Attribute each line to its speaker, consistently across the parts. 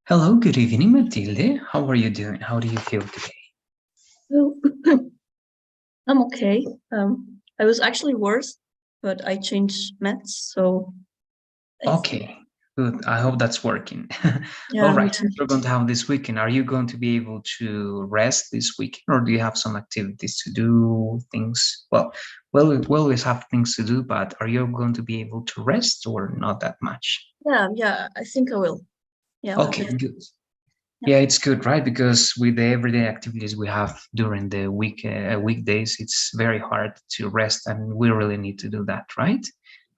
Speaker 1: Hello, good evening, Matilde. How are you doing? How do you feel today?
Speaker 2: Well, I'm okay. I was actually worse, but I changed meds, so I think,
Speaker 1: Okay, good. I hope that's working. All
Speaker 2: yeah, me
Speaker 1: right,
Speaker 2: too.
Speaker 1: we're going to have this weekend. Are you going to be able to rest this weekend, or do you have some activities to do? Things? Well, we always have things to do, but are you going to be able to rest, or not that much?
Speaker 2: Yeah, I think I will. Yeah,
Speaker 1: Okay, good.
Speaker 2: yeah.
Speaker 1: Yeah, it's good, right? Because with the everyday activities we have during the weekdays, it's very hard to rest, and we really need to do that, right?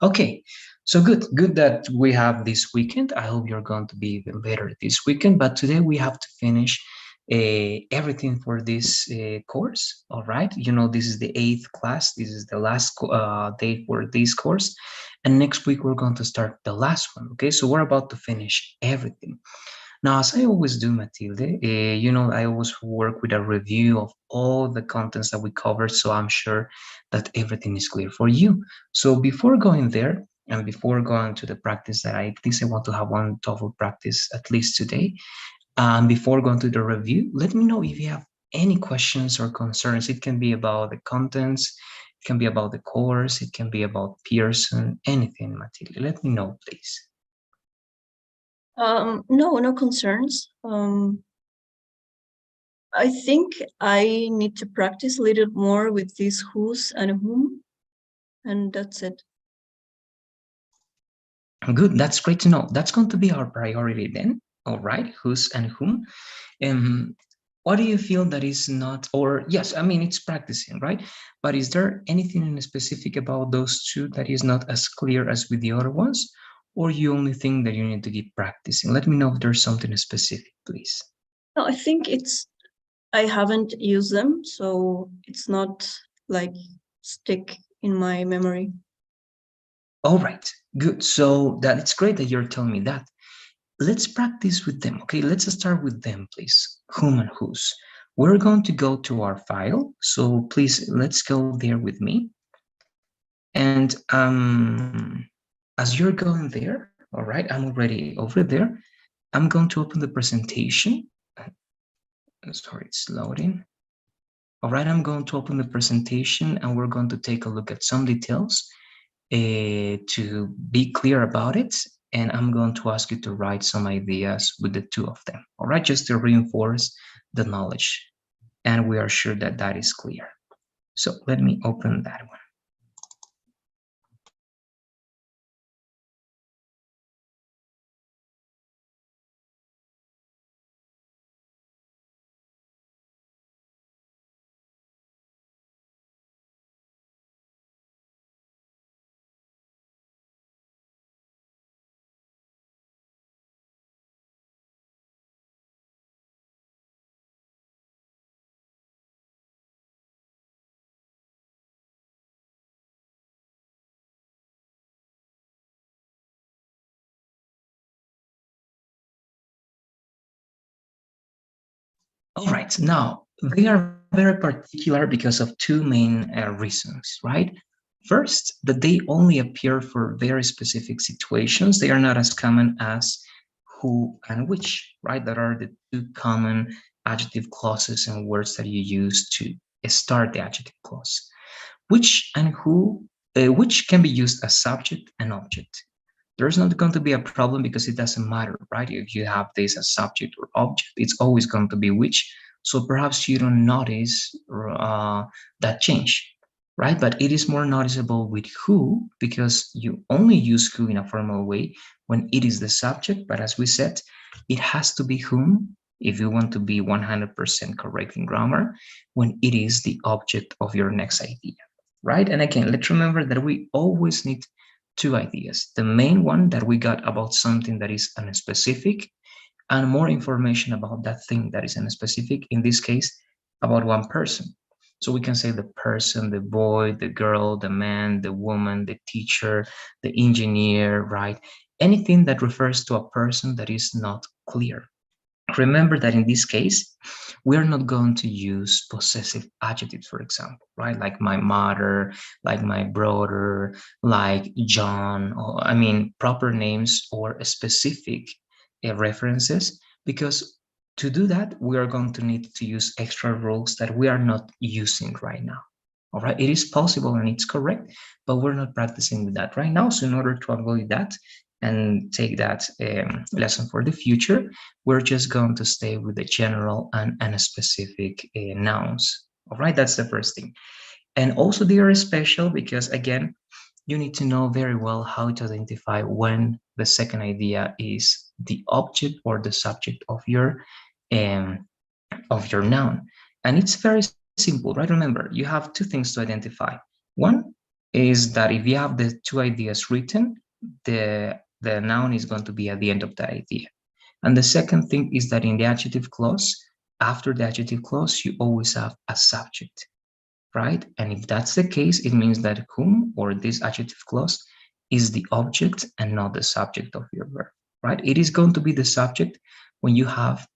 Speaker 1: Okay, so good that we have this weekend. I hope you're going to be even better this weekend. But today we have to finish everything for this course. All right, this is the 8th class. This is the last day for this course, and next week we're going to start the last one. Okay, so we're about to finish everything. Now, as I always do, Matilde, I always work with a review of all the contents that we covered, so I'm sure that everything is clear for you. So before going there, and before going to the practice that at least I want to have one TOEFL practice at least today, before going to the review, let me know if you have any questions or concerns. It can be about the contents, it can be about the course, it can be about Pearson, anything, Matilde. Let me know, please.
Speaker 2: No concerns. I think I need to practice a little more with these who's and whom, and that's it.
Speaker 1: Good, that's great to know. That's going to be our priority then. All right, who's and whom. Um, what do you feel that is not, or yes, I mean, it's practicing, right? But is there anything in specific about those two that is not as clear as with the other ones? Or you only think that you need to keep practicing? Let me know if there's something specific, please.
Speaker 2: No, I think I haven't used them, so it's not like stick in my memory.
Speaker 1: All right, good. So that it's great that you're telling me that. Let's practice with them. Okay, let's start with them, please. Whom and whose. We're going to go to our file. So please, let's go there with me. And as you're going there, all right, I'm already over there. I'm going to open the presentation. Sorry, it's loading. All right, I'm going to open the presentation and we're going to take a look at some details to be clear about it. And I'm going to ask you to write some ideas with the two of them. All right, just to reinforce the knowledge. And we are sure that that is clear. So let me open that one. All right, now they are very particular because of two main reasons, right? First, that they only appear for very specific situations. They are not as common as who and which, right? That are the two common adjective clauses and words that you use to start the adjective clause. Which and who, which can be used as subject and object. There's not going to be a problem because it doesn't matter, right? If you have this as subject or object, it's always going to be which. So perhaps you don't notice that change, right? But it is more noticeable with who because you only use who in a formal way when it is the subject. But as we said, it has to be whom if you want to be 100% correct in grammar when it is the object of your next idea, right? And again, let's remember that we always need two ideas. The main one that we got about something that is unspecific and more information about that thing that is unspecific, in this case, about one person. So we can say the person, the boy, the girl, the man, the woman, the teacher, the engineer, right? Anything that refers to a person that is not clear. Remember that in this case, we are not going to use possessive adjectives, for example, right? Like my mother, like my brother, like John, or, I mean, proper names or specific references, because to do that, we are going to need to use extra rules that we are not using right now. All right, it is possible and it's correct, but we're not practicing with that right now. So in order to avoid that and take that lesson for the future, we're just going to stay with the general and specific nouns. All right, that's the first thing. And also they are special because, again, you need to know very well how to identify when the second idea is the object or the subject um, of your noun. And it's very simple, right? Remember, you have two things to identify. One is that if you have the two ideas written, the noun is going to be at the end of the idea. And the second thing is that in the adjective clause, after the adjective clause, you always have a subject, right? And if that's the case, it means that whom or this adjective clause is the object and not the subject of your verb, right? It is going to be the subject when you have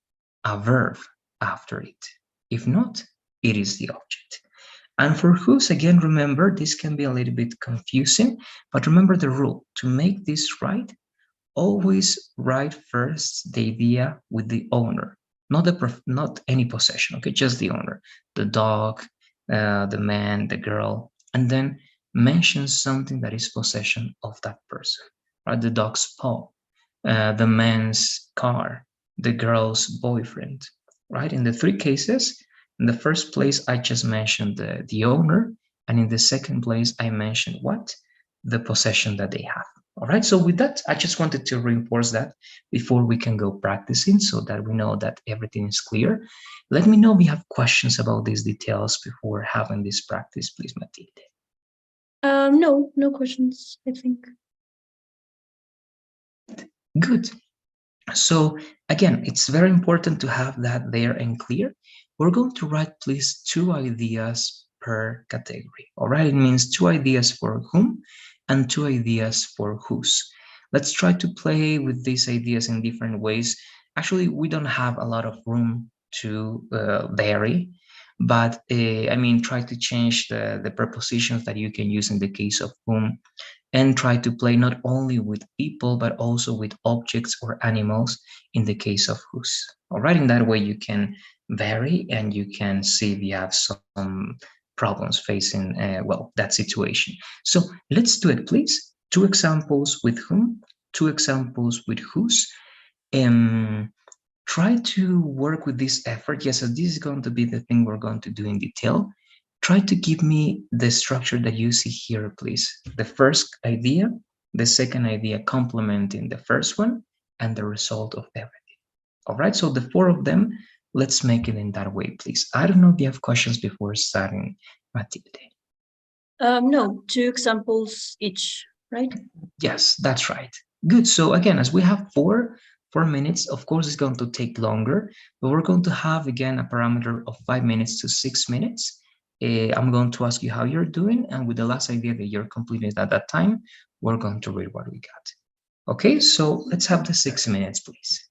Speaker 1: a verb after it. If not, it is the object. And for whose, again, remember, this can be a little bit confusing, but remember the rule. To make this right, always write first the idea with the owner, not any possession, okay, just the owner, the dog, the man, the girl, and then mention something that is possession of that person, right? The dog's paw, the man's car, the girl's boyfriend, right? In the three cases, in the first place, I just mentioned the owner, and in the second place, I mentioned what? The possession that they have. All right, so with that, I just wanted to reinforce that before we can go practicing so that we know that everything is clear. Let me know if you have questions about these details before having this practice, please, Matilde.
Speaker 2: No questions, I think.
Speaker 1: Good. So again, it's very important to have that there and clear. We're going to write, please, two ideas per category. All right, it means two ideas for whom and two ideas for whose. Let's try to play with these ideas in different ways. Actually, we don't have a lot of room to vary, but I mean, try to change the prepositions that you can use in the case of whom, and try to play not only with people but also with objects or animals in the case of whose. All right, in that way you can vary and you can see if you have some problems facing well, that situation. So let's do it, please. Two examples with whom, two examples with whose. um Try to work with this effort. Yes, so this is going to be the thing we're going to do in detail. Try to give me the structure that you see here, please. The first idea, the second idea complementing the first one, and the result of everything. All right, so the four of them, let's make it in that way, please. I don't know if you have questions before starting, Matilde.
Speaker 2: No, two examples each, right?
Speaker 1: Yes, that's right. Good. So again, as we have 4 minutes, of course, it's going to take longer, but we're going to have again a parameter of 5 minutes to 6 minutes. I'm going to ask you how you're doing, and with the last idea that you're completing at that time, we're going to read what we got. Okay, so let's have the 6 minutes, please.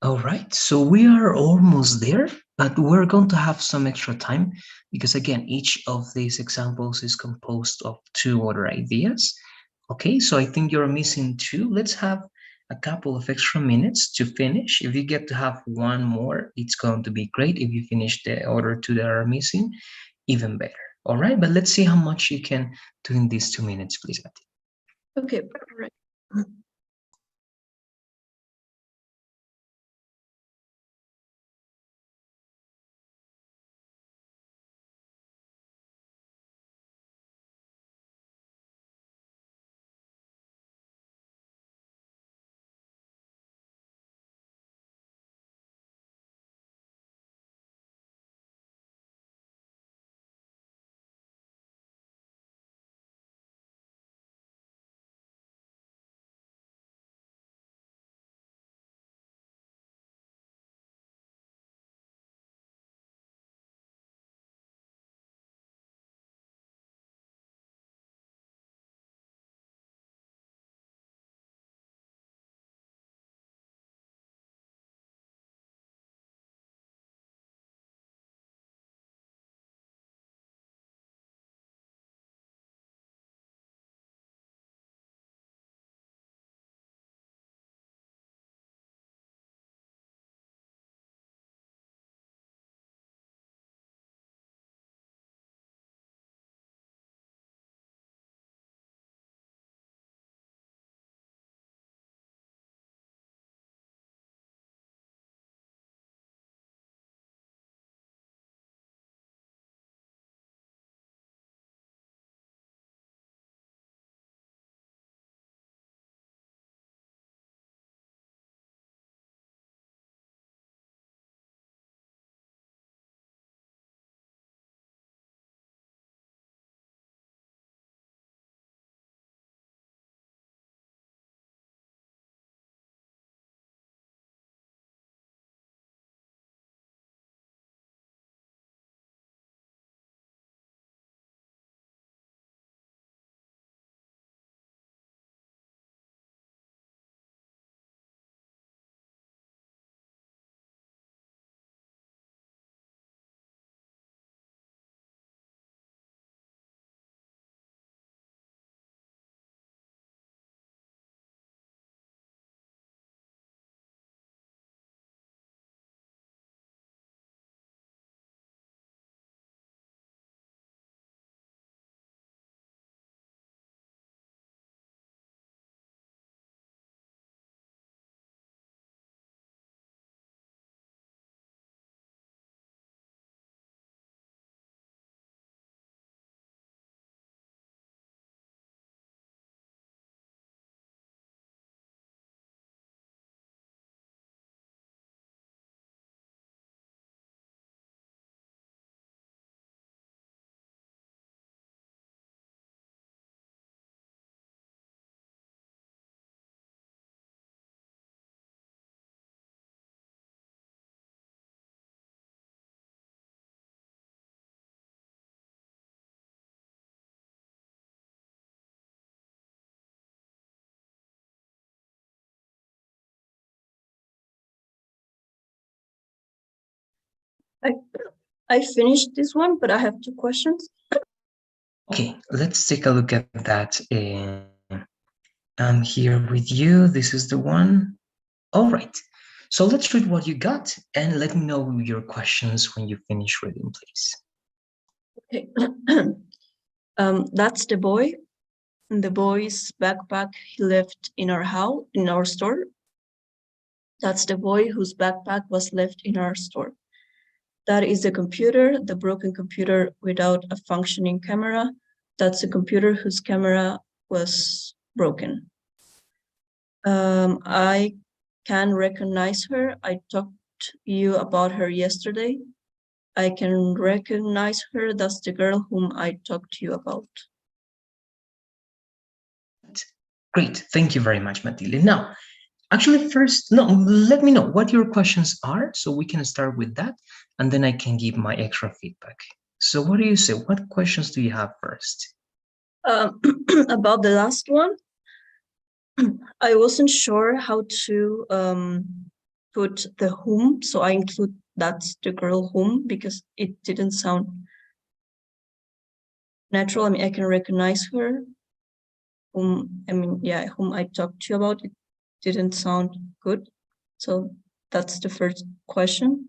Speaker 1: All right, so we are almost there, but we're going to have some extra time because again, each of these examples is composed of two other ideas. Okay, so I think you're missing two. Let's have a couple of extra minutes to finish. If you get to have one more, it's going to be great. If you finish the other two that are missing, even better. All right, but let's see how much you can do in these 2 minutes, please, Mati.
Speaker 2: Okay, right. I I finished this one, but I have two questions.
Speaker 1: Okay, let's take a look at that. I'm here with you. This is the one. All right. So let's read what you got and let me know your questions when you finish reading, please.
Speaker 2: Okay. That's the boy. And the boy's backpack he left in our house, in our store. That's the boy whose backpack was left in our store. That is the computer, the broken computer without a functioning camera. That's the computer whose camera was broken. I can recognize her. I talked to you about her yesterday. I can recognize her. That's the girl whom I talked to you about.
Speaker 1: Great. Thank you very much, Matilde. Now, actually, first, no, let me know what your questions are so we can start with that and then I can give my extra feedback. So, what do you say? What questions do you have first?
Speaker 2: About the last one, I wasn't sure how to put the whom, so I include that's the girl whom because it didn't sound natural. I mean, I can recognize her. Whom I talked to you about, it didn't sound good. So that's the first question.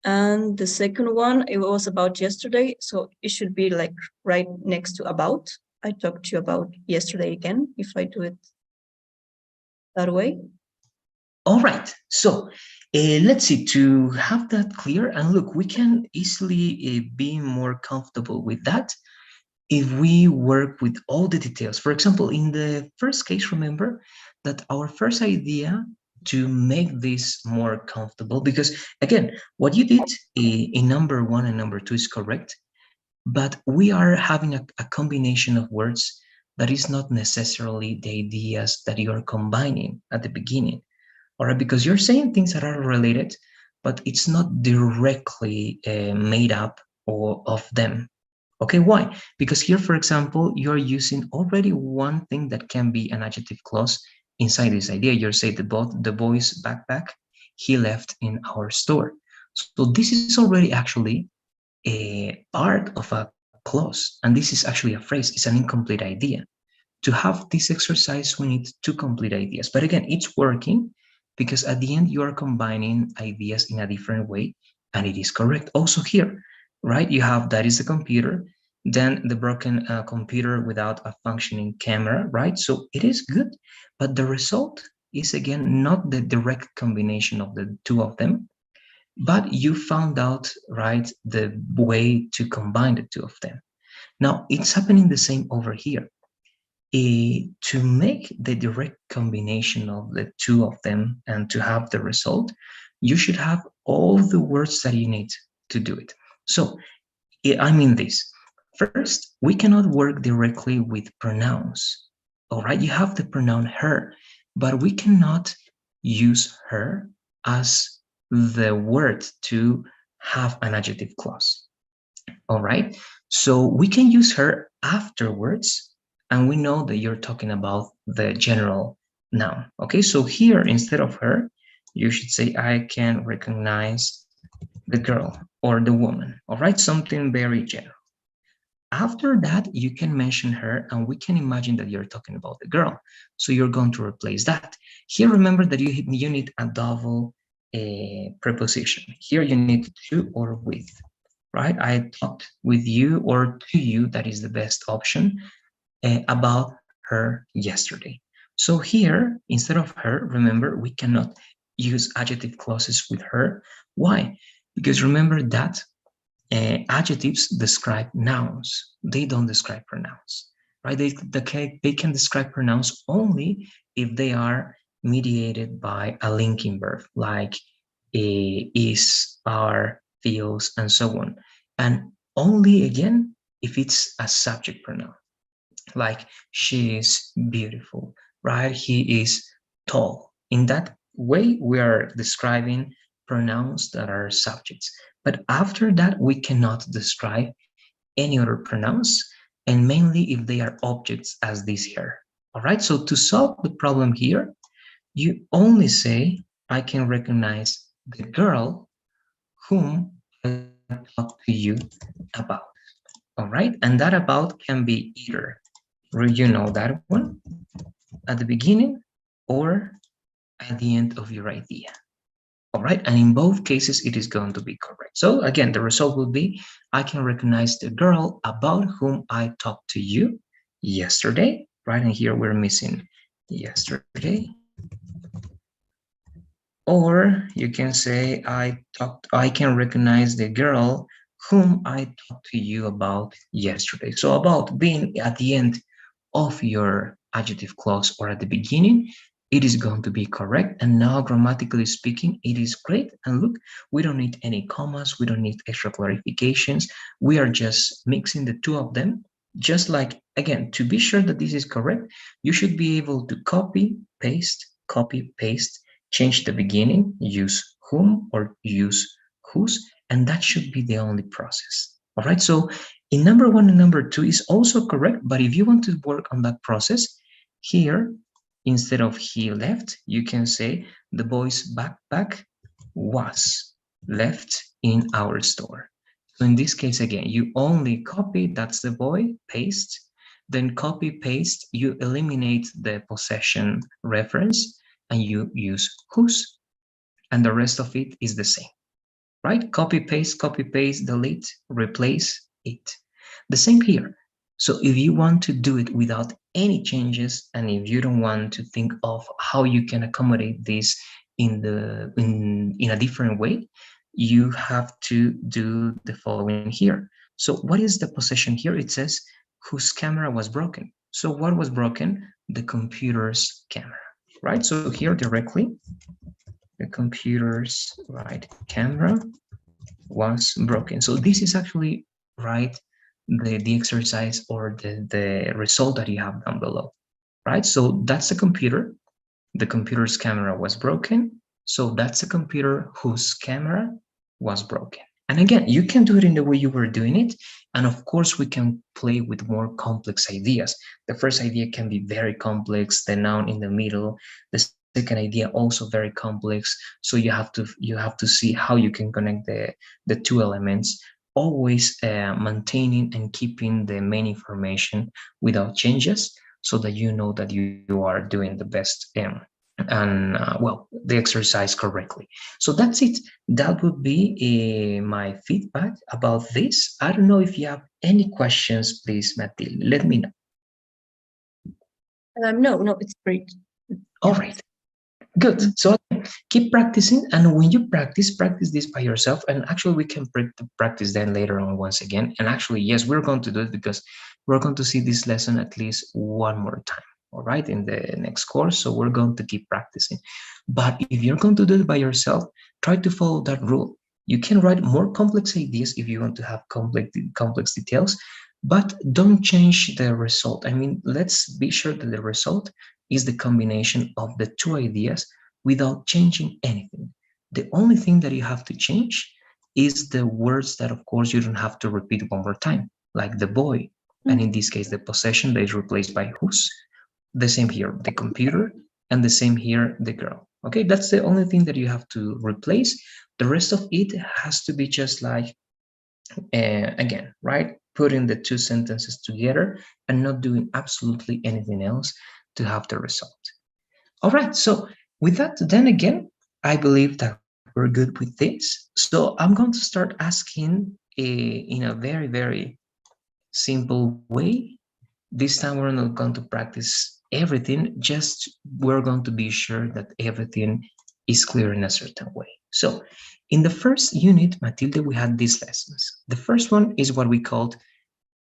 Speaker 2: And the second one, it was about yesterday. So it should be like right next to about. I talked to you about yesterday again, if I do it that way.
Speaker 1: All right, so let's see, to have that clear, and look, we can easily be more comfortable with that if we work with all the details. For example, in the first case, remember that our first idea to make this more comfortable, because again, what you did in number 1 and number 2 is correct, but we are having a combination of words that is not necessarily the ideas that you are combining at the beginning. All right, because you're saying things that are related, but it's not directly made up of them. Okay, why? Because here, for example, you're using already one thing that can be an adjective clause inside this idea. You're saying the boy's backpack he left in our store. So this is already actually a part of a clause, and this is actually a phrase. It's an incomplete idea. To have this exercise, we need two complete ideas. But again, it's working because at the end you are combining ideas in a different way, and it is correct. Also here, right, you have that is the computer, then the broken computer without a functioning camera, right? So it is good, but the result is again not the direct combination of the two of them, but you found out, right, the way to combine the two of them. Now it's happening the same over here. To make the direct combination of the two of them and to have the result, you should have all the words that you need to do it. So I mean this. First, we cannot work directly with pronouns. All right, you have the pronoun her, but we cannot use her as the word to have an adjective clause. All right, so we can use her afterwards, and we know that you're talking about the general noun. Okay, so here instead of her, you should say I can recognize the girl or the woman. All right, something very general. After that, you can mention her, and we can imagine that you're talking about the girl. So you're going to replace that. Here, remember that you need a double preposition. Here you need to or with, right? I talked with you or to you, that is the best option, about her yesterday. So here, instead of her, remember, we cannot use adjective clauses with her. Why? Because remember that adjectives describe nouns. They don't describe pronouns, right? They can describe pronouns only if they are mediated by a linking verb, like is, are, feels, and so on. And only, again, if it's a subject pronoun, like she is beautiful, right? He is tall. In that way, we are describing pronouns that are subjects. But after that, we cannot describe any other pronouns, and mainly if they are objects as this here. All right, so to solve the problem here, you only say, I can recognize the girl whom I talked to you about. All right, and that about can be either, you know, that one at the beginning or at the end of your idea. All right, and in both cases, it is going to be correct. So again, the result will be, I can recognize the girl about whom I talked to you yesterday, right? And here we're missing yesterday. Or you can say, I can recognize the girl whom I talked to you about yesterday. So about being at the end of your adjective clause or at the beginning, it is going to be correct. And now, grammatically speaking, it is great. And look, we don't need any commas. We don't need extra clarifications. We are just mixing the two of them. Just like, again, to be sure that this is correct, you should be able to copy, paste, change the beginning, use whom or use whose, and that should be the only process. All right, so in number 1 and number 2 is also correct, but if you want to work on that process, here Instead of he left, you can say the boy's backpack was left in our store. So in this case, again, you only copy, that's the boy, paste, then copy, paste, you eliminate the possession reference, and you use whose, and the rest of it is the same, right? Copy, paste, delete, replace it. The same here. So if you want to do it without any changes, and if you don't want to think of how you can accommodate this in a different way, you have to do the following here. So what is the possession here? It says whose camera was broken. So what was broken? The computer's camera, right? So here directly, the computer's right camera was broken. So this is actually right the exercise or the result that you have down below, right? So that's the computer. The computer's camera was broken. So that's a computer whose camera was broken. And again, you can do it in the way you were doing it. And of course, we can play with more complex ideas. The first idea can be very complex, the noun in the middle. The second idea also very complex. So you have to see how you can connect the two elements, always maintaining and keeping the main information without changes, so that you know that you are doing the best and well, the exercise correctly. So that's it. That would be my feedback about this. I don't know if you have any questions, please, Matilde, let me know.
Speaker 2: No, it's great.
Speaker 1: All right. Good. So keep practicing, and when you practice this by yourself. And actually, we can practice then later on once again. And actually, yes, we're going to do it because we're going to see this lesson at least one more time. All right, in the next course. So we're going to keep practicing. But if you're going to do it by yourself, try to follow that rule. You can write more complex ideas if you want to have complex details, but don't change the result. I mean, let's be sure that the result is the combination of the two ideas without changing anything. The only thing that you have to change is the words that, of course, you don't have to repeat one more time, like the boy, and in this case, the possession that is replaced by whose. The same here, the computer, and the same here, the girl. Okay, that's the only thing that you have to replace. The rest of it has to be just like, again, right? Putting the two sentences together and not doing absolutely anything else to have the result. All right, so with that, then again, I believe that we're good with this. So I'm going to start asking in a very, very simple way. This time we're not going to practice everything, just we're going to be sure that everything is clear in a certain way. So in the first unit, Matilde, we had these lessons. The first one is what we called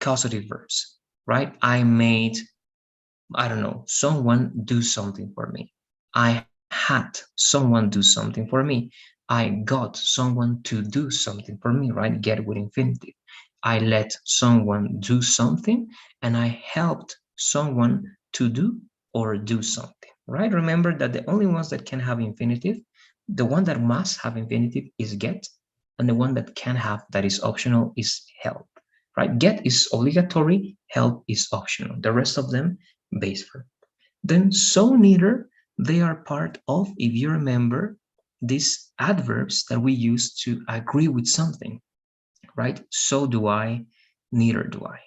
Speaker 1: causative verbs, right? I made, I don't know, someone do something for me. I had someone do something for me. I got someone to do something for me, right? Get with infinitive. I let someone do something, and I helped someone to do or do something, right? Remember that the only ones that can have infinitive, the one that must have infinitive is get, and the one that can have that is optional is help, right? Get is obligatory, help is optional. The rest of them, base verb. Then so neither, they are part of, if you remember, these adverbs that we use to agree with something, right? So do I, neither do I,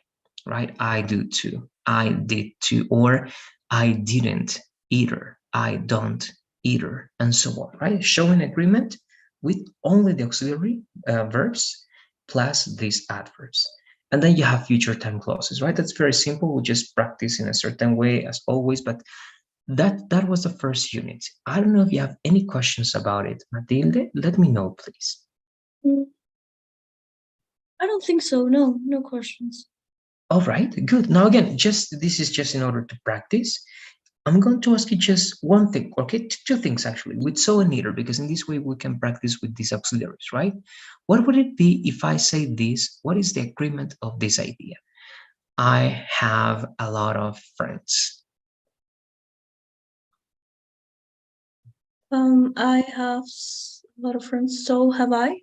Speaker 1: right? I do too, I did too, or I didn't either, I don't either, and so on, right? Showing agreement with only the auxiliary verbs plus these adverbs. And then you have future time clauses, right? That's very simple. We just practice in a certain way as always, but that was the first unit. I don't know if you have any questions about it. Matilde, let me know, please.
Speaker 2: I don't think so. No questions.
Speaker 1: All right, good. Now again, this is just in order to practice. I'm going to ask you just one thing, okay? Two things actually, with so and neither, because in this way we can practice with these auxiliaries, right? What would it be if I say this? What is the agreement of this idea? I have a lot of friends.
Speaker 2: I have a lot of friends. So have I.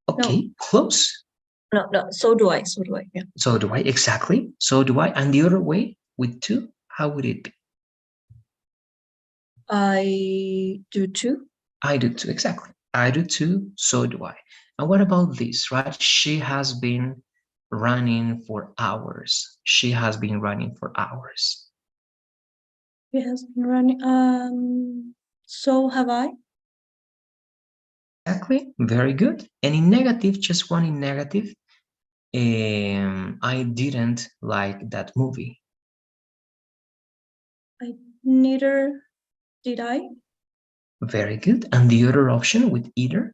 Speaker 1: Okay, no. Close.
Speaker 2: No, so do I. Yeah.
Speaker 1: So do I, exactly. So do I. And the other way with two, how would it be?
Speaker 2: I do too.
Speaker 1: I do too, exactly. I do too, so do I. And what about this, right? She has been running for hours. She has been running for hours.
Speaker 2: He has been running. So have I.
Speaker 1: Exactly, very good. And in negative, just one in negative, I didn't like that movie.
Speaker 2: Neither did I.
Speaker 1: Very good. And the other option with either?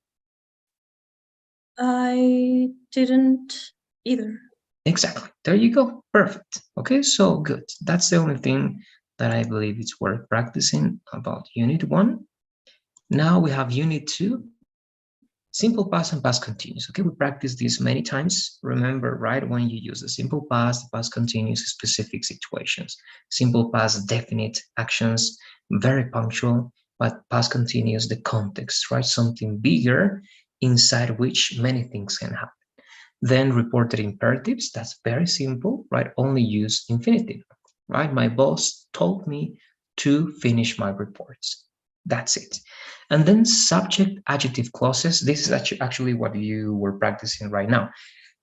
Speaker 2: I didn't either.
Speaker 1: Exactly. There you go. Perfect. Okay, so good. That's the only thing that I believe it's worth practicing about Unit 1. Now we have Unit 2, simple past and past continuous. Okay, we practice this many times. Remember, right, when you use the simple past, the past continuous, specific situations. Simple past, definite actions, very punctual, but past continuous, the context, right? Something bigger inside which many things can happen. Then reported imperatives, that's very simple, right? Only use infinitive, right? My boss told me to finish my reports. That's it. And then subject adjective clauses. This is actually what you were practicing right now,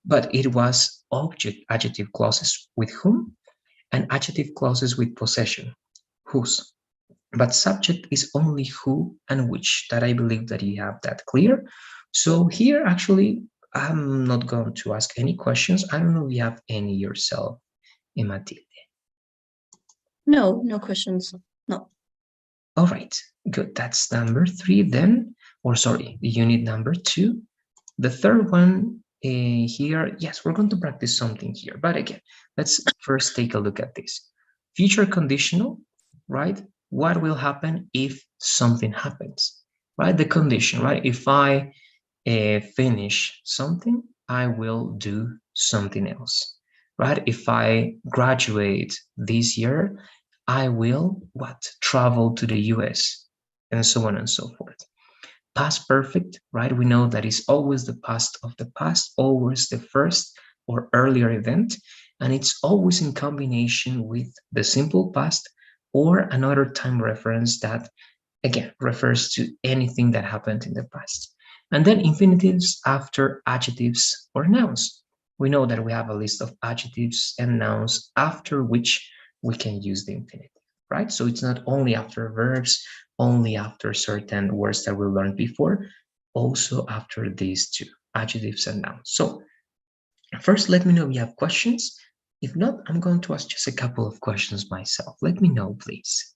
Speaker 1: but it was object adjective clauses with whom and adjective clauses with possession, whose. But subject is only who and which. That I believe that you have that clear. So here actually I'm not going to ask any questions. I don't know if you have any yourself, Matilde.
Speaker 2: No, no questions. No.
Speaker 1: All right, good. That's number 3 then, or sorry, the unit number 2. The third one here, yes, we're going to practice something here. But again, let's first take a look at this. Future conditional, right? What will happen if something happens, right? The condition, right? If I finish something, I will do something else, right? If I graduate this year, I will what? Travel to the US and so on and so forth. Past perfect, right? We know that is always the past of the past, always the first or earlier event, and it's always in combination with the simple past or another time reference that again refers to anything that happened in the past. And then infinitives after adjectives or nouns. We know that we have a list of adjectives and nouns after which we can use the infinitive, right? So it's not only after verbs, only after certain words that we learned before, also after these two, adjectives and nouns. So first, let me know if you have questions. If not, I'm going to ask just a couple of questions myself. Let me know, please.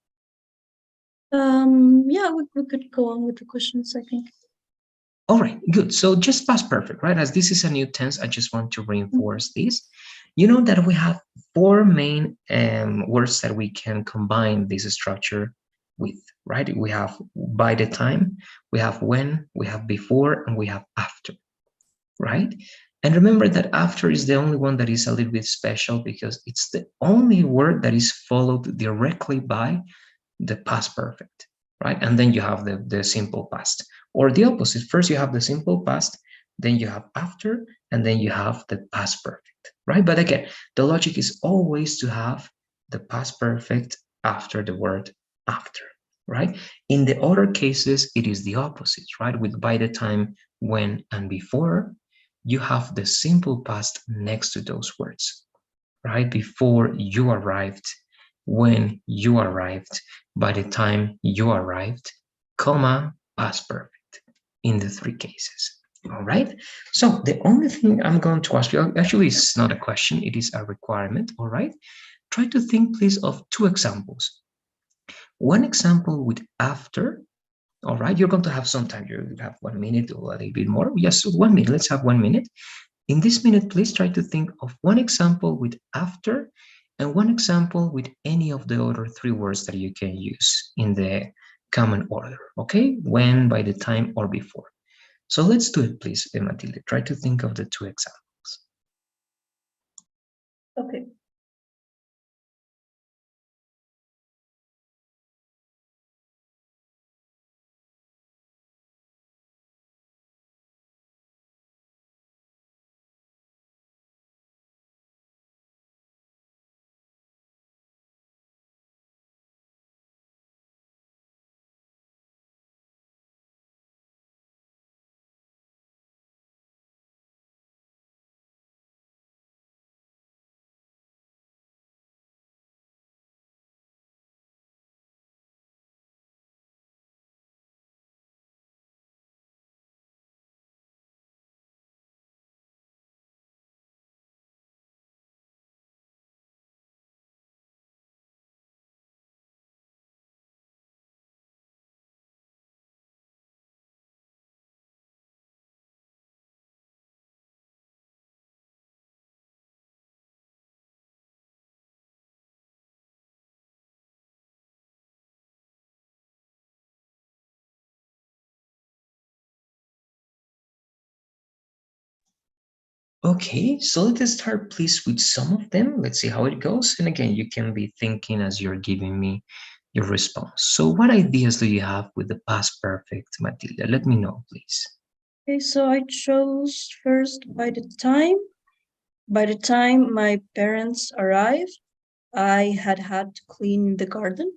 Speaker 2: Yeah, we could go on with the questions, I think.
Speaker 1: All right, good. So just past perfect, right? As this is a new tense, I just want to reinforce this. You know that we have 4 main words that we can combine this structure with, right? We have by the time, we have when, we have before, and we have after, right? And remember that after is the only one that is a little bit special because it's the only word that is followed directly by the past perfect, right? And then you have the simple past, or the opposite. First, you have the simple past, then you have after, and then you have the past perfect, right? But again, the logic is always to have the past perfect after the word after, right? In the other cases, it is the opposite, right? With by the time, when, and before, you have the simple past next to those words, right? Before you arrived, when you arrived, by the time you arrived, comma, past perfect in the 3 cases. All right. So the only thing I'm going to ask you, actually, it's not a question, it is a requirement. All right. Try to think, please, of 2 examples. One example with after. All right. You're going to have some time. You have 1 minute or a little bit more. Yes, 1 minute. Let's have 1 minute. In this minute, please try to think of one example with after and one example with any of the other 3 words that you can use in the common order, okay? When, by the time, or before. So let's do it, please, Matilde. Try to think of the 2 examples.
Speaker 2: Okay.
Speaker 1: Okay, so let's start please with some of them. Let's see how it goes. And again, you can be thinking as you're giving me your response. So what ideas do you have with the past perfect, Matilda? Let me know, please.
Speaker 2: Okay, so I chose first by the time my parents arrived, I had to clean the garden.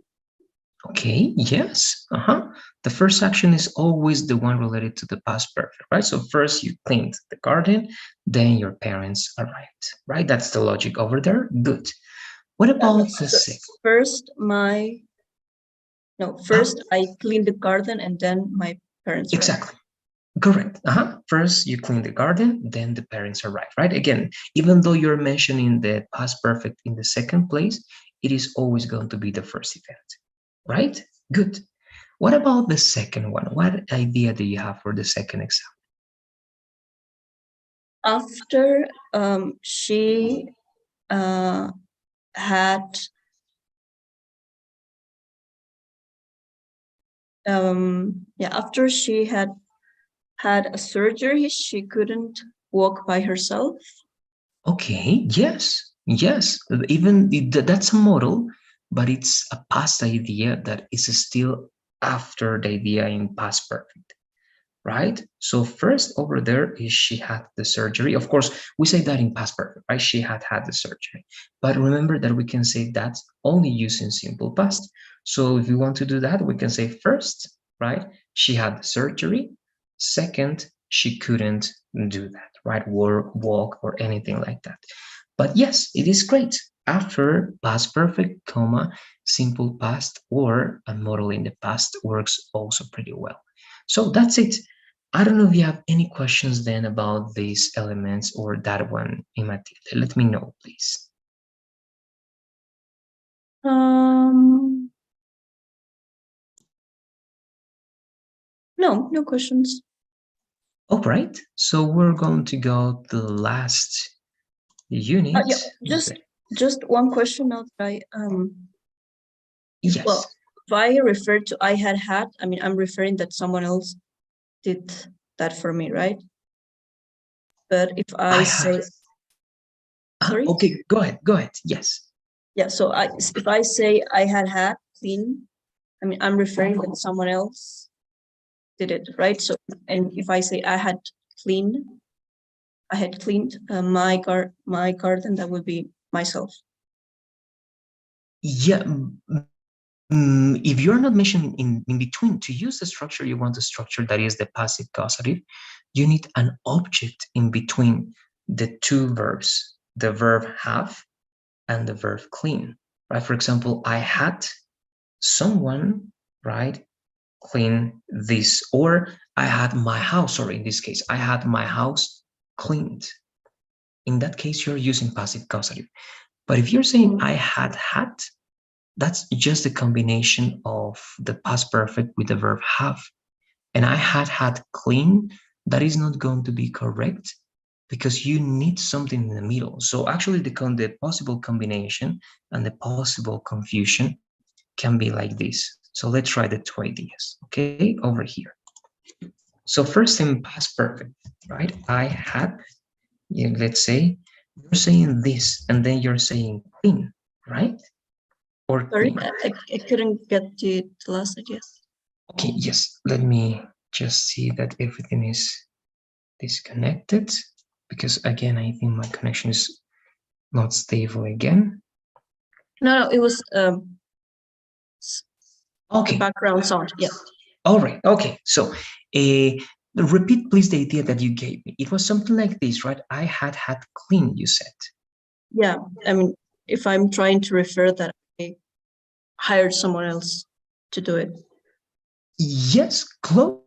Speaker 1: Okay, yes. The first action is always the one related to the past perfect, right? So first you cleaned the garden, then your parents arrived, right? That's the logic over there. Good. What
Speaker 2: No,
Speaker 1: about the second?
Speaker 2: first I cleaned the garden and then my parents arrived.
Speaker 1: Exactly. Correct. First, you clean the garden, then the parents arrive, right? Again, even though you're mentioning the past perfect in the second place, it is always going to be the first event, right? Good. What about the second one? What idea do you have for the second example?
Speaker 2: After she had after she had a surgery, she couldn't walk by herself.
Speaker 1: Okay, yes, yes. Even that's a model, but it's a past idea that is still after the idea in past perfect. Right? So first over there is she had the surgery. Of course, we say that in past perfect, right? She had the surgery. But remember that we can say that only using simple past. So if we want to do that, we can say first, right? She had the surgery. Second, she couldn't do that, right? Work, walk, or anything like that. But yes, it is great. After past perfect, comma, simple past, or a model in the past works also pretty well. So that's it. I don't know if you have any questions then about these elements or that one in Matilde. Let me know, please.
Speaker 2: No, no questions.
Speaker 1: All right, so we're going to go to the last unit.
Speaker 2: Yeah, just one question now that well,
Speaker 1: Yes,
Speaker 2: if I refer to I had, I mean I'm referring that someone else did that for me, right? But if
Speaker 1: I
Speaker 2: I
Speaker 1: had.
Speaker 2: say sorry,
Speaker 1: Okay, go ahead, go ahead. Yes.
Speaker 2: yeah, so if I say I had clean, I mean I'm referring that someone else did it, right? So and if I say cleaned, I had cleaned my garden, that would be myself.
Speaker 1: Yeah, if you're not mentioning in between, to use the structure, you want a structure that is the passive causative, you need an object in between the two verbs, the verb have and the verb clean, right? For example, I had someone, right, clean this, or I had my house, or in this case, I had my house cleaned. In that case, you're using passive causative. But if you're saying I had, that's just a combination of the past perfect with the verb have. And I had clean, that is not going to be correct because you need something in the middle. So actually the possible combination and the possible confusion can be like this. So let's try the two ideas, okay, over here. So first in past perfect, right? I had, let's say, you're saying this and then you're saying clean, right? Or
Speaker 2: Sorry,
Speaker 1: clean.
Speaker 2: I couldn't get the last idea.
Speaker 1: Okay, yes, let me just see that everything is disconnected because again, I think my connection is not stable again.
Speaker 2: No, it was
Speaker 1: Okay.
Speaker 2: the background sound. Yeah.
Speaker 1: All right. Okay. So, repeat please the idea that you gave me. It was something like this, right? I had clean, you said.
Speaker 2: Yeah. I mean, if I'm trying to refer that I hired someone else to do it.
Speaker 1: Yes, close.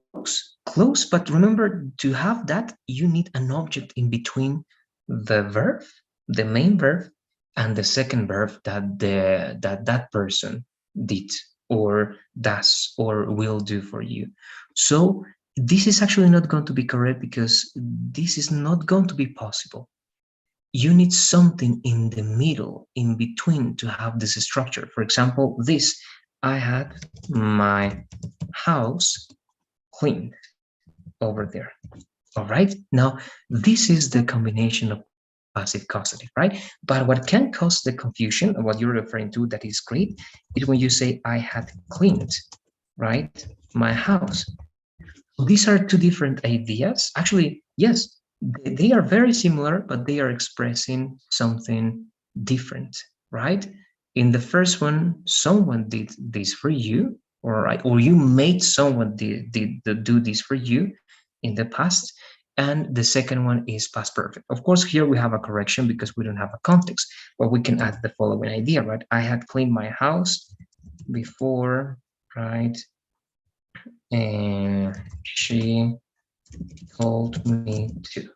Speaker 1: But remember, to have that, you need an object in between the verb, the main verb, and the second verb that that person did or does or will do for you. So this is actually not going to be correct because this is not going to be possible. You need something in the middle, in between, to have this structure. For example, this, I had my house cleaned over there. All right. Now, this is the combination of passive causative, right? But what can cause the confusion, what you're referring to, that is great, is when you say I had cleaned, right, my house. These are two different ideas. Actually, yes, they are very similar, but they are expressing something different, right? In the first one, someone did this for you, or you made someone do this for you in the past. And the second one is past perfect. Of course, here we have a correction because we don't have a context, but we can add the following idea, right? I had cleaned my house before, right? And she told me to.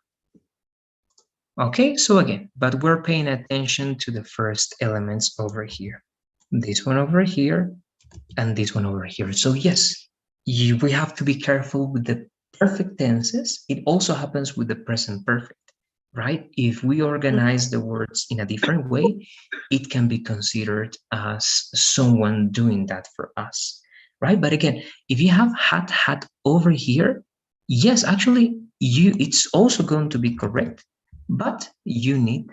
Speaker 1: Okay, so again, but we're paying attention to the first elements over here. This one over here and this one over here. So yes, we have to be careful with the perfect tenses. It also happens with the present perfect, right? If we organize the words in a different way, it can be considered as someone doing that for us, right? But again, if you have had over here, yes, actually, it's also going to be correct, but you need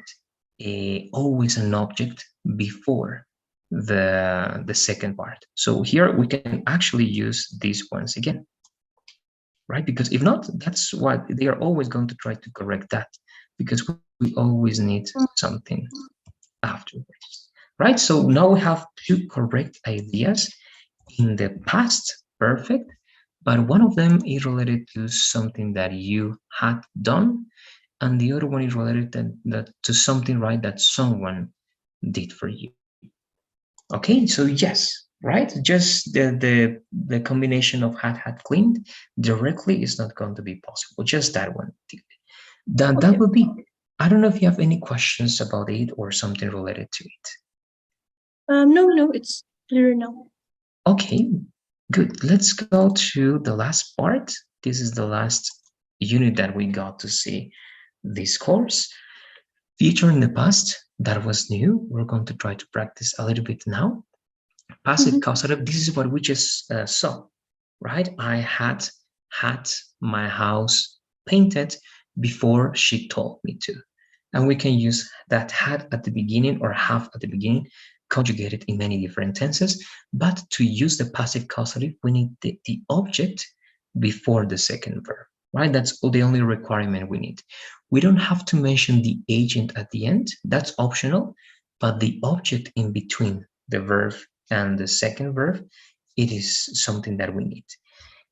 Speaker 1: always an object before the second part. So here we can actually use these ones again, right? Because if not, that's what they are always going to try to correct that, because we always need something afterwards, right? So now we have two correct ideas in the past perfect, but one of them is related to something that you had done, and the other one is related to something, right, that someone did for you. Okay, so yes, right, just the combination of had cleaned directly is not going to be possible, just that one. That
Speaker 2: Okay.
Speaker 1: would be. I don't know if you have any questions about it or something related to it.
Speaker 2: No, it's clear now.
Speaker 1: Okay, good. Let's go to the last part. This is the last unit that we got to see this course. Future in the past, that was new. We're going to try to practice a little bit now. Passive causative, this is what we just saw, right? I had my house painted before she told me to. And we can use that had at the beginning or have at the beginning conjugated in many different tenses. But to use the passive causative, we need the object before the second verb, right? That's the only requirement we need. We don't have to mention the agent at the end. That's optional, but the object in between the verb and the second verb, it is something that we need.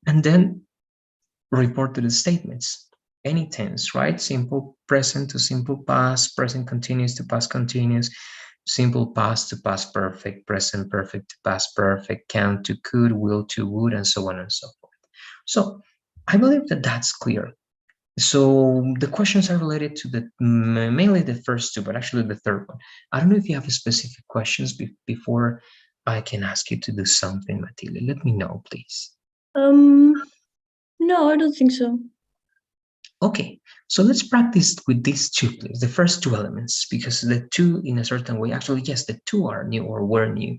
Speaker 1: And then report to the statements. Any tense, right? Simple present to simple past, present continuous to past continuous, simple past to past perfect, present perfect to past perfect, can to could, will to would, and so on and so forth. So I believe that that's clear. So the questions are related to the mainly the first two, but actually the third one. I don't know if you have specific questions before I can ask you to do something, Matilde. Let me know, please.
Speaker 2: No, I don't think so.
Speaker 1: Okay, so let's practice with these two, please. The first two elements, because the two in a certain way, actually, yes, the two are new or were new.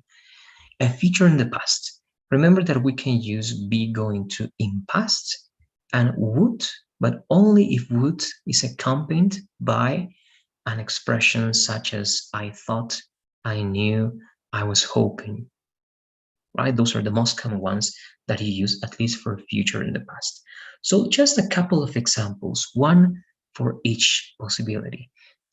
Speaker 1: A feature in the past. Remember that we can use be going to in past and would, but only if would is accompanied by an expression such as I thought, I knew, I was hoping, right? Those are the most common ones that you use, at least for future in the past. So just a couple of examples, one for each possibility.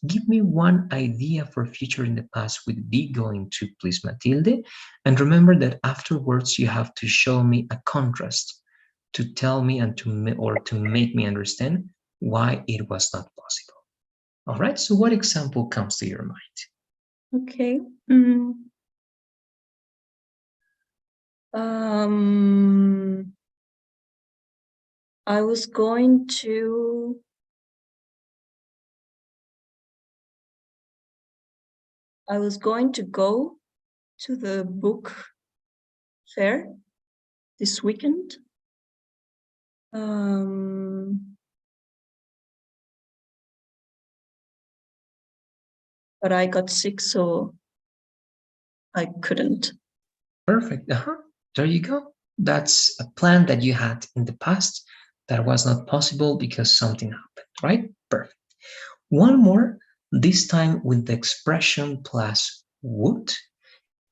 Speaker 1: Give me one idea for future in the past with be going to, please, Matilde. And remember that afterwards you have to show me a contrast to tell me and to make me understand why it was not possible. All right, so what example comes to your mind?
Speaker 2: Okay. Um, I was going to go to the book fair this weekend. But I got sick, so I couldn't.
Speaker 1: Perfect. There you go. That's a plan that you had in the past That was not possible because something happened, right? Perfect. One more, this time with the expression plus would,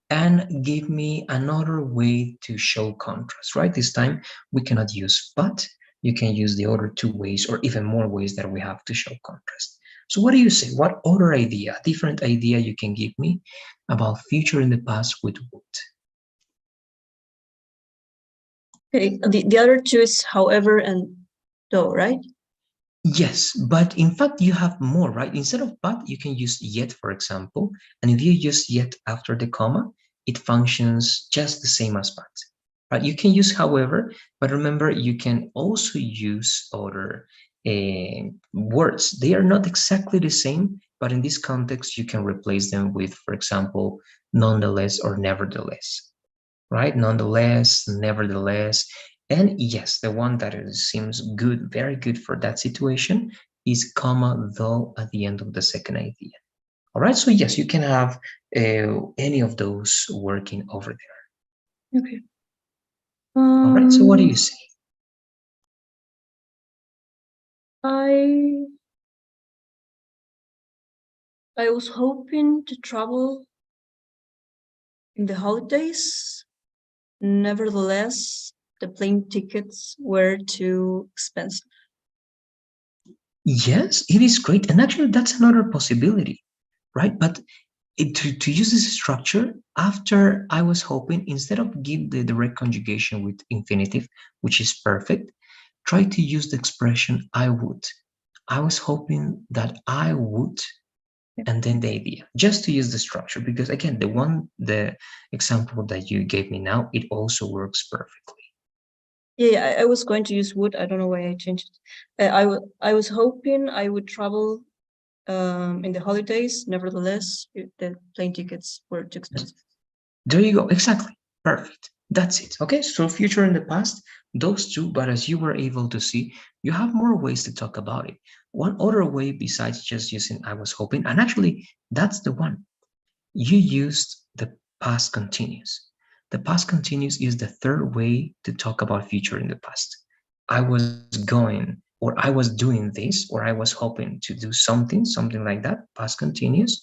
Speaker 1: and give me another way to show contrast, right? This time we cannot use but, you can use the other two ways or even more ways that we have to show contrast. So what do you say? What other idea, different idea you can give me about future in the past with would?
Speaker 2: Okay, the other two is however and though, right?
Speaker 1: Yes, but in fact you have more, right? Instead of but, you can use yet, for example. And if you use yet after the comma, it functions just the same as but. Right? You can use however, but remember you can also use other words. They are not exactly the same, but in this context you can replace them with, for example, nonetheless or nevertheless, right? Nonetheless, nevertheless. And yes, the one that seems good, very good for that situation is comma, though at the end of the second idea. All right, so yes, you can have any of those working over there.
Speaker 2: Okay.
Speaker 1: All right, so what do you say?
Speaker 2: I was hoping to travel in the holidays. Nevertheless, the plane tickets were too expensive.
Speaker 1: Yes, it is great. And actually, that's another possibility, right? But to use this structure, after I was hoping, instead of give the direct conjugation with infinitive, which is perfect, try to use the expression I would. I was hoping that I would, and then the idea, just to use the structure, because again, the example that you gave me now, it also works perfectly.
Speaker 2: Yeah, I was going to use would. I don't know why I changed it. I was hoping I would travel in the holidays. Nevertheless, the plane tickets were too expensive.
Speaker 1: There you go, exactly, perfect. That's it. Okay, so future and the past, those two, but as you were able to see, you have more ways to talk about it. One other way besides just using I was hoping, and actually that's the one. You used the past continuous. The past continuous is the third way to talk about future in the past. I was going, or I was doing this, or I was hoping to do something, something like that, past continuous,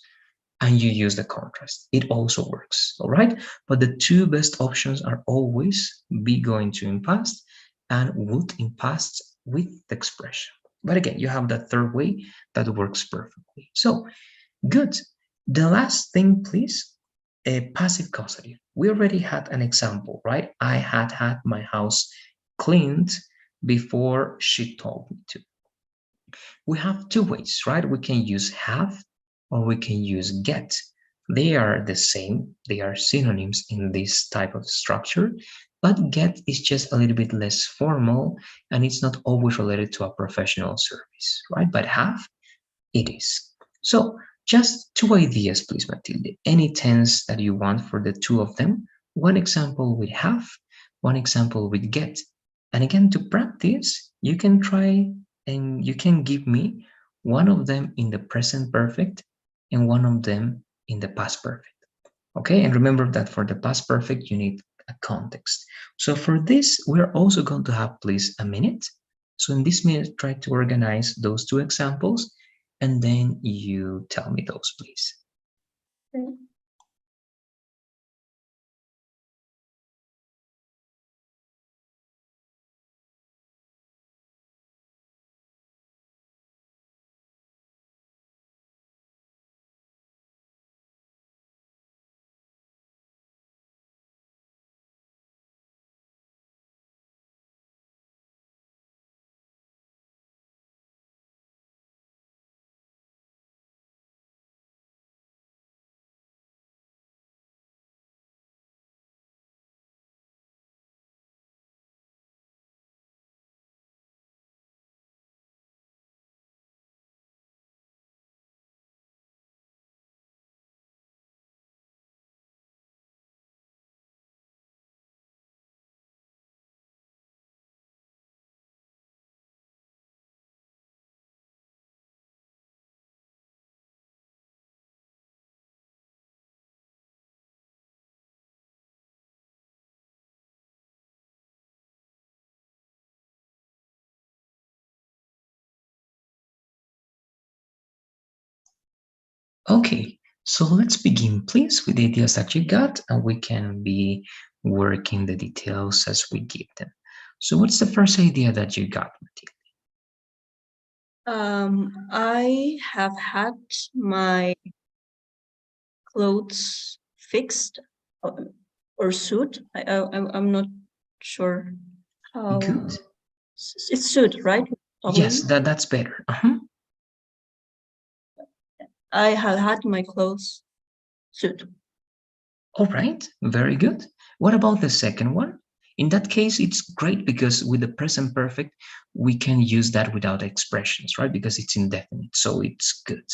Speaker 1: and you use the contrast. It also works, all right? But the two best options are always be going to in past and would in past with the expression. But again, you have that third way that works perfectly. So good. The last thing, please, a passive causative. We already had an example, right? I had my house cleaned before she told me to. We have two ways, right? We can use have or we can use get. They are the same, they are synonyms in this type of structure, but get is just a little bit less formal and it's not always related to a professional service, right? But have, it is. So just two ideas, please, Matilde. Any tense that you want for the two of them. One example with have, one example with get. And again, to practice, you can try and you can give me one of them in the present perfect and one of them in the past perfect. Okay, and remember that for the past perfect, you need a context. So for this, we're also going to have, please, a minute. So in this minute, try to organize those two examples and then you tell me those, please.
Speaker 2: Okay.
Speaker 1: Okay, so let's begin, please, with the ideas that you got, and we can be working the details as we give them. So, what's the first idea that you got, Matilda?
Speaker 2: I have had my clothes fixed or suit. I'm not sure how.
Speaker 1: Good.
Speaker 2: It's suit, right?
Speaker 1: Yes,
Speaker 2: Only.
Speaker 1: that's better.
Speaker 2: I have had my clothes suit.
Speaker 1: All right, very good. What about the second one? In that case, it's great because with the present perfect, we can use that without expressions, right? Because it's indefinite, so it's good.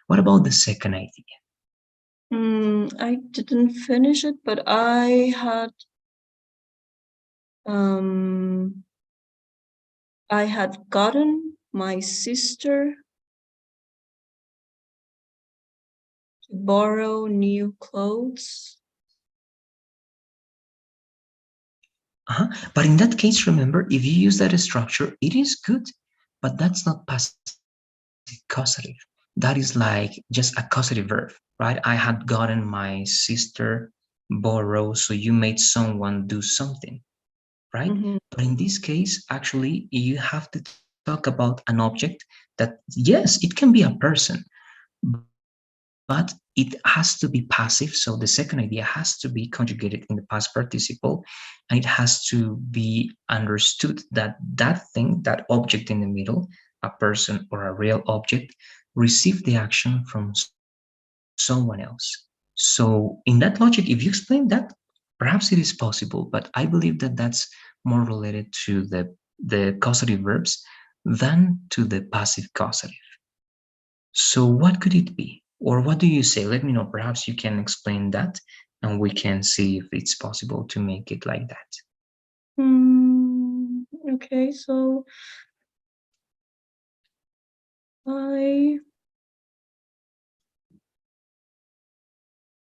Speaker 1: What about the second idea?
Speaker 2: I didn't finish it, but um I had gotten my sister to borrow new clothes.
Speaker 1: But in that case, remember, if you use that structure, it is good, but that's not passive causative. That is like just a causative verb, right? I had gotten my sister borrow, so you made someone do something, right?
Speaker 2: Mm-hmm.
Speaker 1: But in this case, actually, you have to talk about an object that, yes, it can be a person, but it has to be passive. So the second idea has to be conjugated in the past participle, and it has to be understood that that thing, that object in the middle, a person or a real object, received the action from someone else. So in that logic, if you explain that, perhaps it is possible, but I believe that that's more related to the causative verbs than to the passive causative. So what could it be? Or what do you say? Let me know. Perhaps you can explain that and we can see if it's possible to make it like that.
Speaker 2: Okay, so I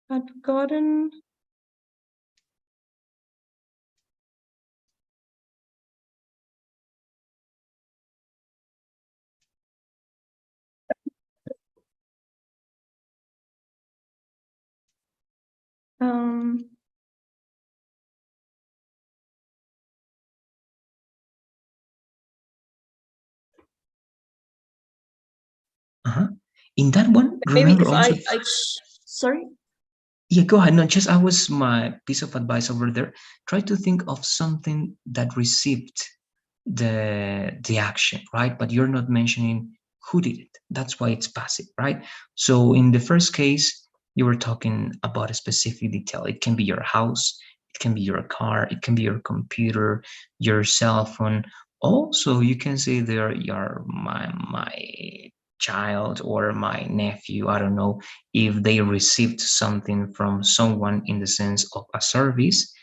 Speaker 2: had gotten um
Speaker 1: Uh-huh. In that one,
Speaker 2: maybe
Speaker 1: remember
Speaker 2: if
Speaker 1: also.
Speaker 2: sorry.
Speaker 1: Yeah, go ahead. No, just I was my piece of advice over there. Try to think of something that received the action, right? But you're not mentioning who did it. That's why it's passive, right? So in the first case, you were talking about a specific detail. It can be your house, it can be your car, it can be your computer, your cell phone. Also, you can say there your my child or my nephew, I don't know, if they received something from someone in the sense of a service,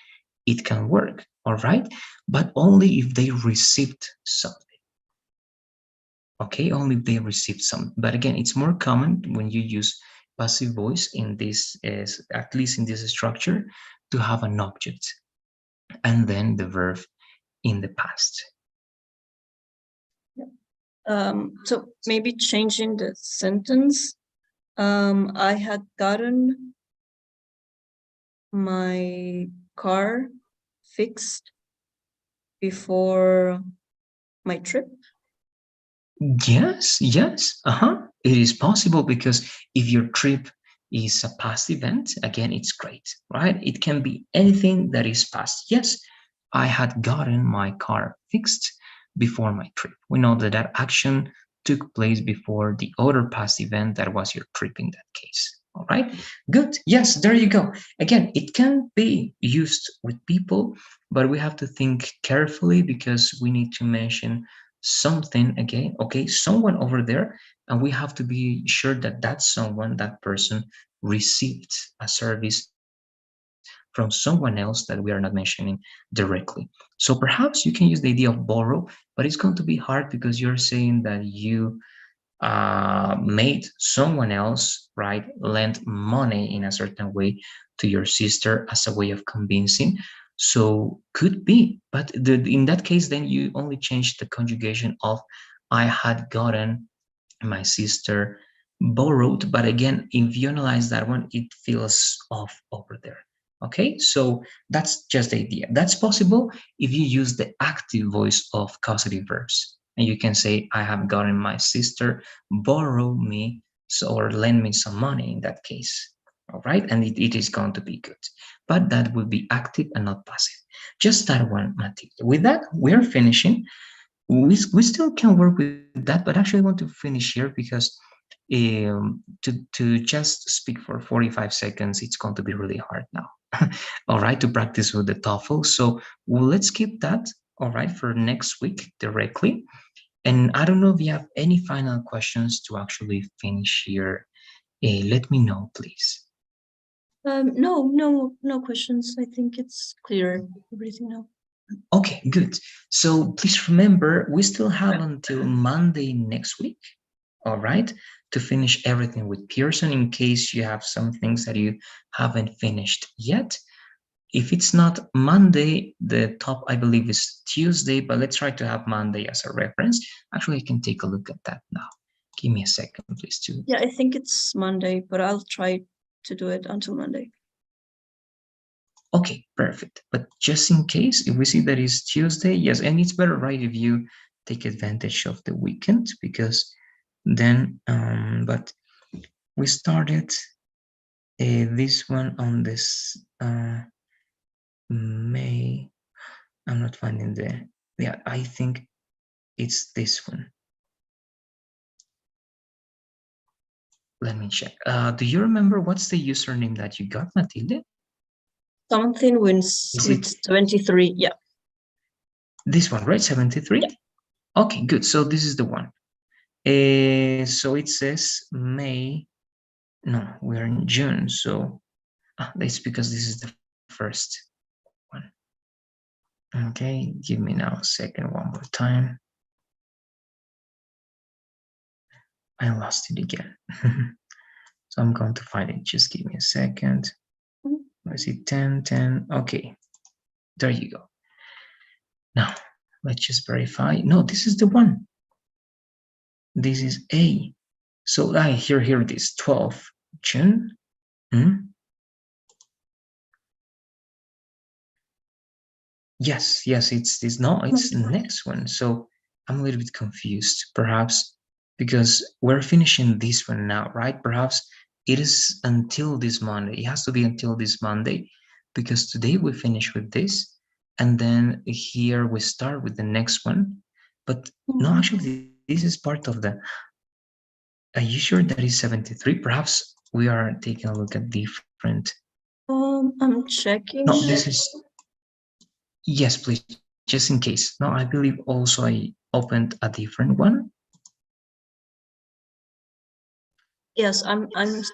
Speaker 1: it can work, all right? But only if they received something, okay? Only if they received something. But again, it's more common when you use passive voice in this, is at least in this structure, to have an object and then the verb in the past.
Speaker 2: So maybe changing the sentence. I had gotten my car fixed before my trip.
Speaker 1: Yes, yes, it is possible because if your trip is a past event, again, it's great, right? It can be anything that is past. Yes, I had gotten my car fixed before my trip. We know that that action took place before the other past event that was your trip in that case. All right, good. Yes, there you go. Again, it can be used with people, but we have to think carefully because we need to mention something again, okay, someone over there, and we have to be sure that that someone, that person, received a service from someone else that we are not mentioning directly. So perhaps you can use the idea of borrow, but it's going to be hard because you're saying that you made someone else, right, lend money in a certain way to your sister as a way of convincing. So could be, but in that case, then you only change the conjugation of I had gotten my sister borrowed, but again, if you analyze that one, it feels off over there. Okay, so that's just the idea. That's possible if you use the active voice of causative verbs. And you can say, I have gotten my sister borrow me or lend me some money in that case. All right, and it is going to be good. But that will be active and not passive. Just that one, Matilde. With that, we're finishing. We still can work with that, but actually I want to finish here because to just speak for 45 seconds, it's going to be really hard now. All right, to practice with the TOEFL. So let's keep that, all right, for next week directly. And I don't know if you have any final questions to actually finish here. Let me know, please.
Speaker 2: No questions. I think it's clear, everything now.
Speaker 1: Okay, good. So please remember, we still have until Monday next week, all right, to finish everything with Pearson in case you have some things that you haven't finished yet. If it's not Monday, the top, I believe, is Tuesday, but let's try to have Monday as a reference. Actually, I can take a look at that now. Give me a second, please, too.
Speaker 2: Yeah, I think it's Monday, but I'll try to do it until Monday.
Speaker 1: Okay, perfect. But just in case, if we see that it's Tuesday, yes, and it's better, right, if you take advantage of the weekend, because then, but we started this one on this May. I'm not finding the, yeah, I think it's this one. Let me check. Do you remember what's the username that you got, Matilde?
Speaker 2: Something wins with 73, yeah.
Speaker 1: This one, right? 73? Yeah. Okay, good. So this is the one. So it says May. No, we're in June. So that's because this is the first one. Okay, give me now a second, one more time. I lost it again. So I'm going to find it. Just give me a second. I see 10, 10. Okay, there you go. Now, let's just verify. No, this is the one. This is A. So here it is, 12 June. Yes, it's this. No, it's the next one. So I'm a little bit confused, perhaps because we're finishing this one now, right? Perhaps it is until this Monday. It has to be until this Monday because today we finish with this. And then here we start with the next one. But no, actually, this is part of the. Are you sure that is 73? Perhaps we are taking a look at different.
Speaker 2: I'm checking.
Speaker 1: No, this is. Yes, please, just in case. No, I believe also I opened a different one.
Speaker 2: Yes, I'm and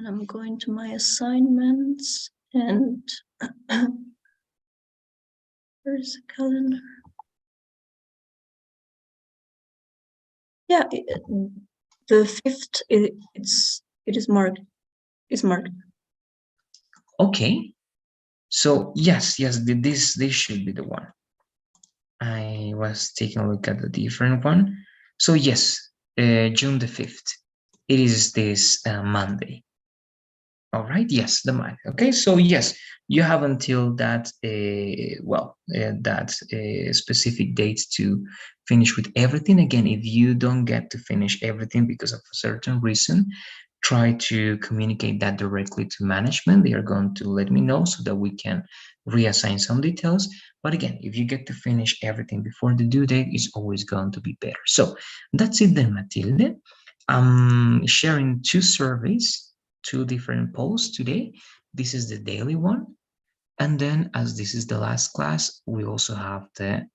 Speaker 2: I'm going to my assignments and where's the calendar? Yeah, the 5th. It is marked. It's marked.
Speaker 1: Okay, so yes, this should be the one. I was taking a look at the different one. So yes, June the 5th. It is this Monday. All right, yes, the month. Okay, so yes, you have until that specific date to finish with everything. Again, if you don't get to finish everything because of a certain reason, try to communicate that directly to management. They are going to let me know so that we can reassign some details. But again, if you get to finish everything before the due date, it's always going to be better. So that's it then, Matilde. I'm sharing 2 surveys, 2 different polls today. This is the daily one. And then as this is the last class, we also have the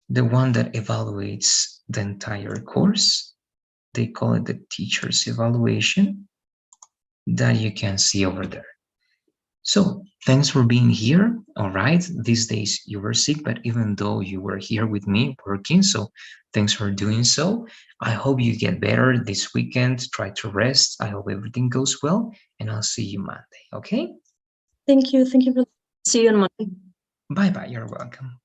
Speaker 1: one that evaluates the entire course. They call it the teacher's evaluation that you can see over there. So thanks for being here. All right, these days you were sick, but even though you were here with me working, so thanks for doing so. I hope you get better this weekend. Try to rest. I hope everything goes well, and I'll see you Monday. Okay?
Speaker 2: Thank you. See you on Monday.
Speaker 1: Bye-bye. You're welcome.